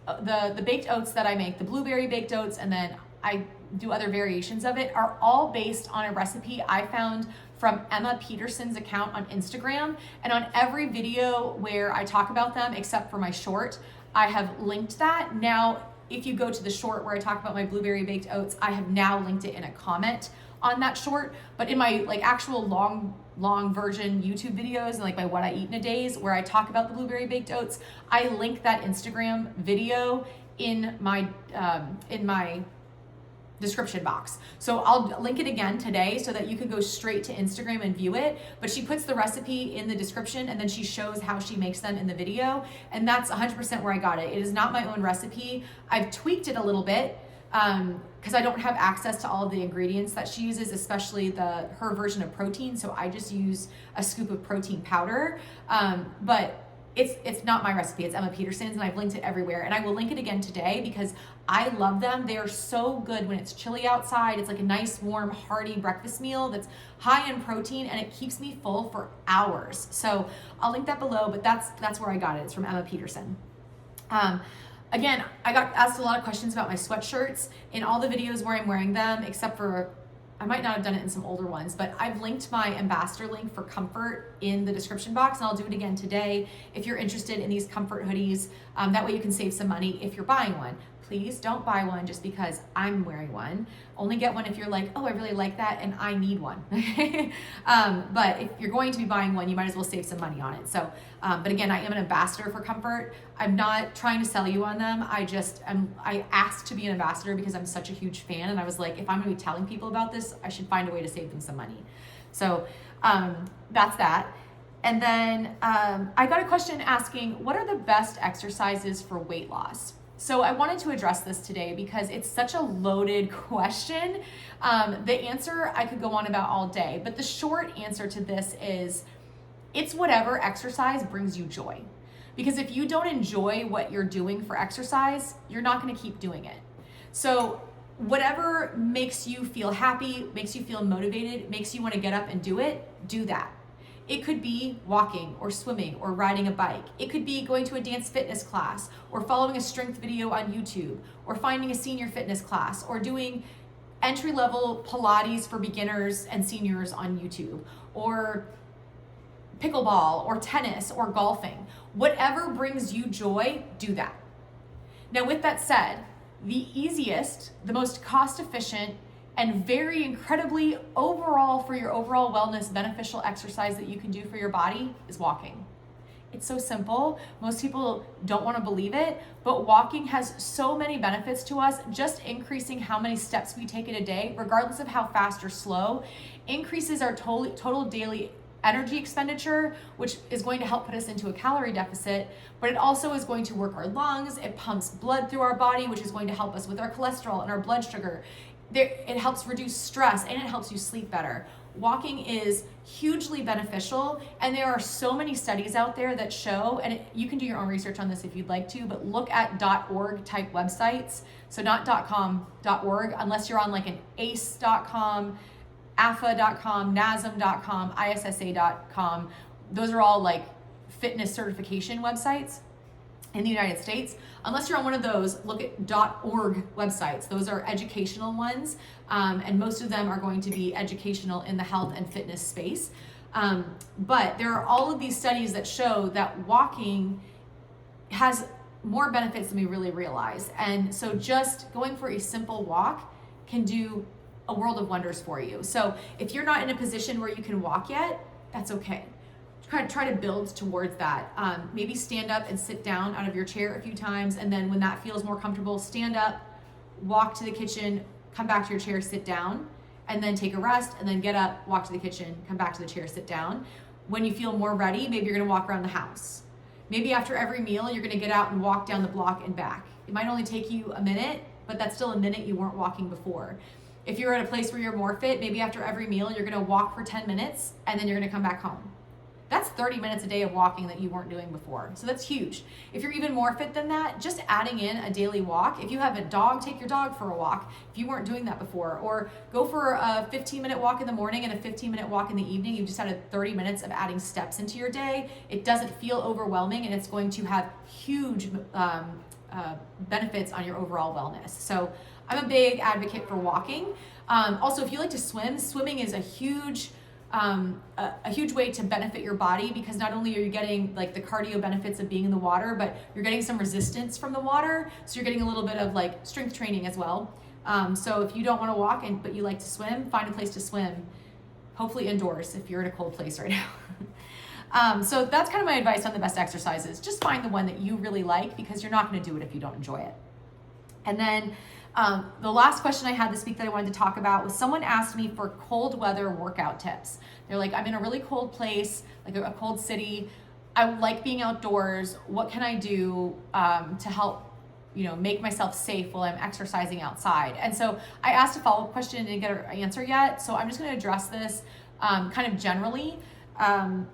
oats that I make, the blueberry baked oats, and then I do other variations of it, are all based on a recipe I found from Emma Petersen's account on Instagram. And on every video where I talk about them, except for my short, I have linked that. Now, if you go to the short where I talk about my blueberry baked oats, I have now linked it in a comment on that short. But in my like actual long version YouTube videos and like my what I eat in a days where I talk about the blueberry baked oats, I link that Instagram video in my description box. So I'll link it again today so that you can go straight to Instagram and view it. But she puts the recipe in the description, and then she shows how she makes them in the video. And that's 100% where I got it. It is not my own recipe. I've tweaked it a little bit because I don't have access to all of the ingredients that she uses, especially her version of protein. So I just use a scoop of protein powder. But it's not my recipe, it's Emma Petersen's, and I've linked it everywhere. And I will link it again today because I love them. They are so good when it's chilly outside. It's like a nice, warm, hearty breakfast meal that's high in protein, and it keeps me full for hours. So I'll link that below, but that's where I got it. It's from Emma Petersen. Again, I got asked a lot of questions about my sweatshirts in all the videos where I'm wearing them, except for I might not have done it in some older ones, but I've linked my ambassador link for Comfrt in the description box, and I'll do it again today if you're interested in these Comfrt hoodies. That way you can save some money if you're buying one. Please don't buy one just because I'm wearing one. Only get one if you're like, oh, I really like that and I need one. But if you're going to be buying one, you might as well save some money on it. So, but again, I am an ambassador for Comfrt. I'm not trying to sell you on them. I asked to be an ambassador because I'm such a huge fan, and I was like, if I'm gonna be telling people about this, I should find a way to save them some money. So that's that. And then I got a question asking, what are the best exercises for weight loss? So I wanted to address this today because it's such a loaded question. The answer I could go on about all day, but the short answer to this is it's whatever exercise brings you joy. Because if you don't enjoy what you're doing for exercise, you're not going to keep doing it. So whatever makes you feel happy, makes you feel motivated, makes you want to get up and do it, do that. It could be walking or swimming or riding a bike. It could be going to a dance fitness class or following a strength video on YouTube or finding a senior fitness class or doing entry-level Pilates for beginners and seniors on YouTube or pickleball or tennis or golfing. Whatever brings you joy, do that. Now, with that said, the easiest, the most cost-efficient, and very incredibly overall for your overall wellness beneficial exercise that you can do for your body is walking. It's so simple. Most people don't want to believe it, but walking has so many benefits to us. Just increasing how many steps we take in a day, regardless of how fast or slow, increases our total daily energy expenditure, which is going to help put us into a calorie deficit, but it also is going to work our lungs. It pumps blood through our body, which is going to help us with our cholesterol and our blood sugar. It helps reduce stress, and it helps you sleep better. Walking is hugely beneficial, and there are so many studies out there that show, and you can do your own research on this if you'd like to, but look at .org type websites, so not .com, .org, unless you're on like an ACE.com, AFA.com, NASM.com, ISSA.com. Those are all like fitness certification websites in the United States. Unless you're on one of those, look at .org websites. Those are educational ones, and most of them are going to be educational in the health and fitness space. But there are all of these studies that show that walking has more benefits than we really realize. And so just going for a simple walk can do a world of wonders for you. So if you're not in a position where you can walk yet, that's okay. Try to build towards that. Maybe stand up and sit down out of your chair a few times, and then when that feels more comfortable, stand up, walk to the kitchen, come back to your chair, sit down, and then take a rest, and then get up, walk to the kitchen, come back to the chair, sit down. When you feel more ready, maybe you're gonna walk around the house. Maybe after every meal, you're gonna get out and walk down the block and back. It might only take you a minute, but that's still a minute you weren't walking before. If you're at a place where you're more fit, maybe after every meal, you're gonna walk for 10 minutes, and then you're gonna come back home. That's 30 minutes a day of walking that you weren't doing before. So that's huge. If you're even more fit than that, just adding in a daily walk. If you have a dog, take your dog for a walk if you weren't doing that before. Or go for a 15-minute walk in the morning and a 15-minute walk in the evening. You've just added 30 minutes of adding steps into your day. It doesn't feel overwhelming, and it's going to have huge benefits on your overall wellness. So I'm a big advocate for walking. Also, if you like to swim, swimming is a huge way to benefit your body, because not only are you getting like the cardio benefits of being in the water, but you're getting some resistance from the water. So you're getting a little bit of like strength training as well. So if you don't want to walk but you like to swim, find a place to swim, hopefully indoors if you're in a cold place right now. So that's kind of my advice on the best exercises. Just find the one that you really like, because you're not going to do it if you don't enjoy it. And then the last question I had this week that I wanted to talk about was, someone asked me for cold weather workout tips. They're like, I'm in a really cold place, like a cold city. I like being outdoors. What can I do to help, make myself safe while I'm exercising outside? And so I asked a follow-up question and didn't get an answer yet. So I'm just going to address this kind of generally.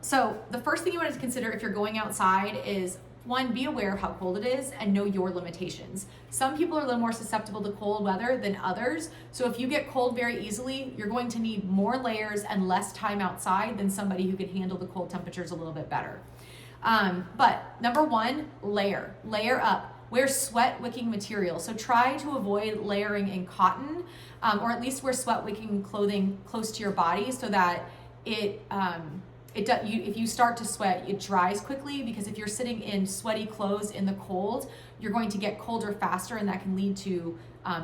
So the first thing you want to consider if you're going outside is, one, be aware of how cold it is and know your limitations. Some people are a little more susceptible to cold weather than others. So if you get cold very easily, you're going to need more layers and less time outside than somebody who can handle the cold temperatures a little bit better. But number one, layer up. Wear sweat wicking material. So try to avoid layering in cotton, or at least wear sweat wicking clothing close to your body, so that if you start to sweat, it dries quickly, because if you're sitting in sweaty clothes in the cold, you're going to get colder faster, and that can lead to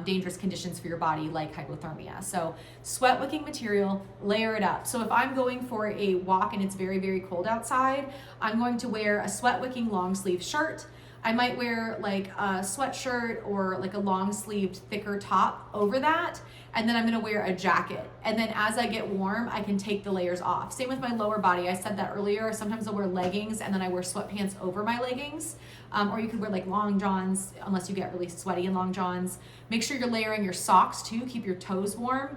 dangerous conditions for your body like hypothermia. So sweat wicking material, layer it up. So if I'm going for a walk and it's very, very cold outside, I'm going to wear a sweat wicking long sleeve shirt. I might wear like a sweatshirt or like a long sleeved thicker top over that. And then I'm gonna wear a jacket. And then as I get warm, I can take the layers off. Same with my lower body. I said that earlier. Sometimes I'll wear leggings and then I wear sweatpants over my leggings. Or you could wear like long johns, unless you get really sweaty in long johns. Make sure you're layering your socks too. Keep your toes warm.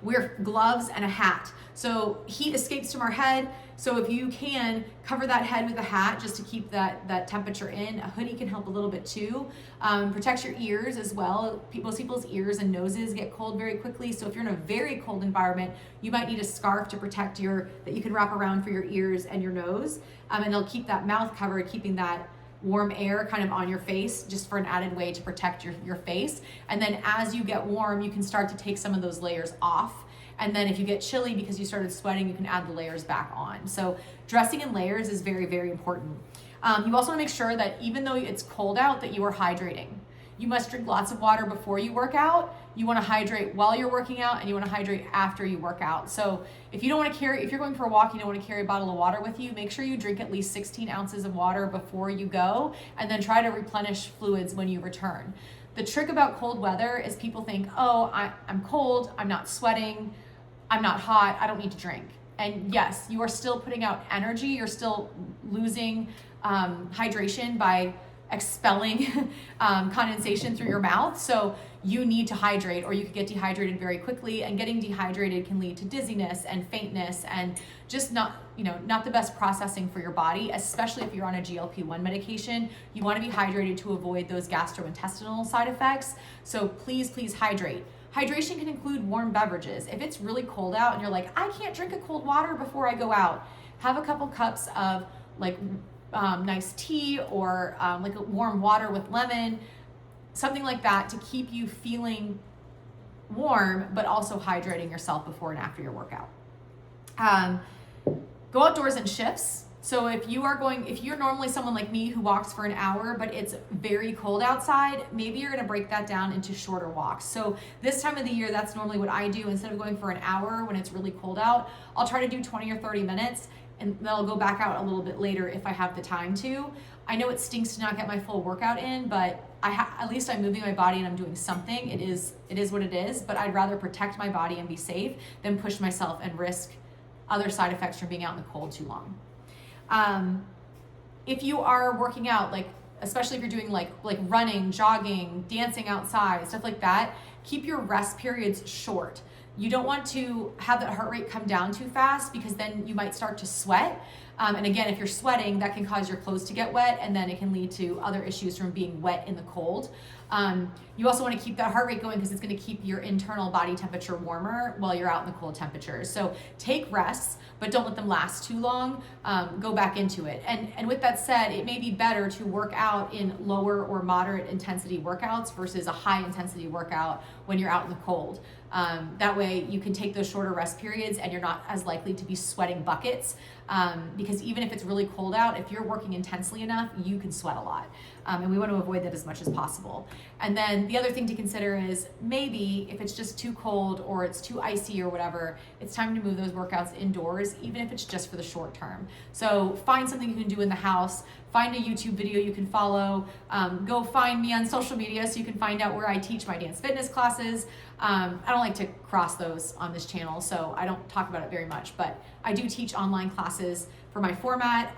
Wear gloves and a hat. So heat escapes from our head. So if you can, cover that head with a hat just to keep that temperature in. A hoodie can help a little bit too. Protect your ears as well. Most people's ears and noses get cold very quickly. So if you're in a very cold environment, you might need a scarf to protect that you can wrap around for your ears and your nose. And it'll keep that mouth covered, keeping that warm air kind of on your face, just for an added way to protect your face. And then as you get warm, you can start to take some of those layers off. And then if you get chilly because you started sweating, you can add the layers back on. So dressing in layers is very, very important. You also want to make sure that even though it's cold out, that you are hydrating. You must drink lots of water before you work out. You want to hydrate while you're working out, and you want to hydrate after you work out. So if you're going for a walk, you don't want to carry a bottle of water with you, make sure you drink at least 16 ounces of water before you go, and then try to replenish fluids when you return. The trick about cold weather is people think, oh, I'm cold, I'm not sweating, I'm not hot, I don't need to drink. And yes, you are still putting out energy, you're still losing hydration by expelling condensation through your mouth. So you need to hydrate, or you could get dehydrated very quickly, and getting dehydrated can lead to dizziness and faintness and just not the best processing for your body, especially if you're on a GLP1 medication. You want to be hydrated to avoid those gastrointestinal side effects. So please hydrate. Hydration can include warm beverages. If it's really cold out and you're like, I can't drink a cold water before I go out, have a couple cups of like nice tea, or like a warm water with lemon, something like that, to keep you feeling warm, but also hydrating yourself before and after your workout. Go outdoors in shifts. So if you're normally someone like me who walks for an hour, but it's very cold outside, maybe you're gonna break that down into shorter walks. So this time of the year, that's normally what I do. Instead of going for an hour when it's really cold out, I'll try to do 20 or 30 minutes, and then I'll go back out a little bit later if I have the time to. I know it stinks to not get my full workout in, but at least I'm moving my body and I'm doing something. It is what it is, but I'd rather protect my body and be safe than push myself and risk other side effects from being out in the cold too long. If you are working out, like especially if you're doing like running, jogging, dancing outside, stuff like that, keep your rest periods short. You don't want to have that heart rate come down too fast, because then you might start to sweat. And again, if you're sweating, that can cause your clothes to get wet, and then it can lead to other issues from being wet in the cold. You also want to keep that heart rate going, because it's going to keep your internal body temperature warmer while you're out in the cold temperatures. So take rests, but don't let them last too long. Go back into it. And with that said, it may be better to work out in lower or moderate intensity workouts versus a high intensity workout when you're out in the cold. That way you can take those shorter rest periods and you're not as likely to be sweating buckets, because even if it's really cold out, if you're working intensely enough, you can sweat a lot. And we want to avoid that as much as possible. And then the other thing to consider is maybe if it's just too cold or it's too icy or whatever, it's time to move those workouts indoors, even if it's just for the short term. So find something you can do in the house. Find a YouTube video you can follow. Go find me on social media so you can find out where I teach my dance fitness classes. I don't like to cross those on this channel, so I don't talk about it very much, but I do teach online classes for my format.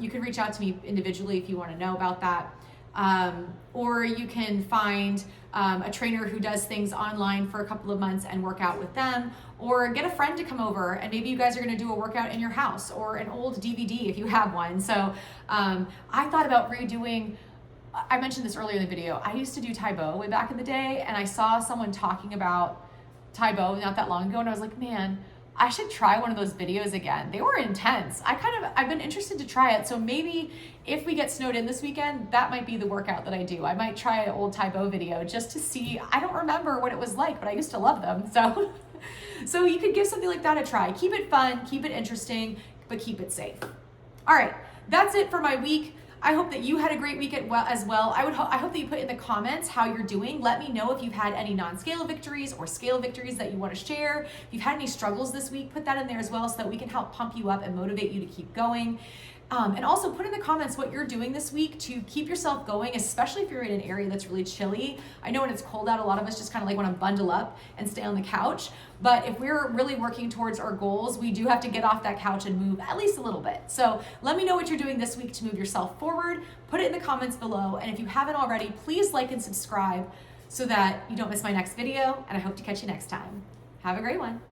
You can reach out to me individually if you want to know about that. Or you can find a trainer who does things online for a couple of months and work out with them, or get a friend to come over and maybe you guys are going to do a workout in your house, or an old DVD if you have one. So I thought about redoing, I mentioned this earlier in the video, I used to do Tae Bo way back in the day, and I saw someone talking about Tae Bo not that long ago, and I was like, man, I should try one of those videos again. They were intense. I've been interested to try it. So maybe if we get snowed in this weekend, that might be the workout that I do. I might try an old Tae Bo video just to see. I don't remember what it was like, but I used to love them. So you could give something like that a try. Keep it fun, keep it interesting, but keep it safe. All right, that's it for my week. I hope that you had a great week as well. I hope that you put in the comments how you're doing. Let me know if you've had any non-scale victories or scale victories that you want to share. If you've had any struggles this week, put that in there as well so that we can help pump you up and motivate you to keep going. And also put in the comments what you're doing this week to keep yourself going, especially if you're in an area that's really chilly. I know when it's cold out, a lot of us just kind of like want to bundle up and stay on the couch. But if we're really working towards our goals, we do have to get off that couch and move at least a little bit. So let me know what you're doing this week to move yourself forward. Put it in the comments below. And if you haven't already, please like and subscribe so that you don't miss my next video. And I hope to catch you next time. Have a great one.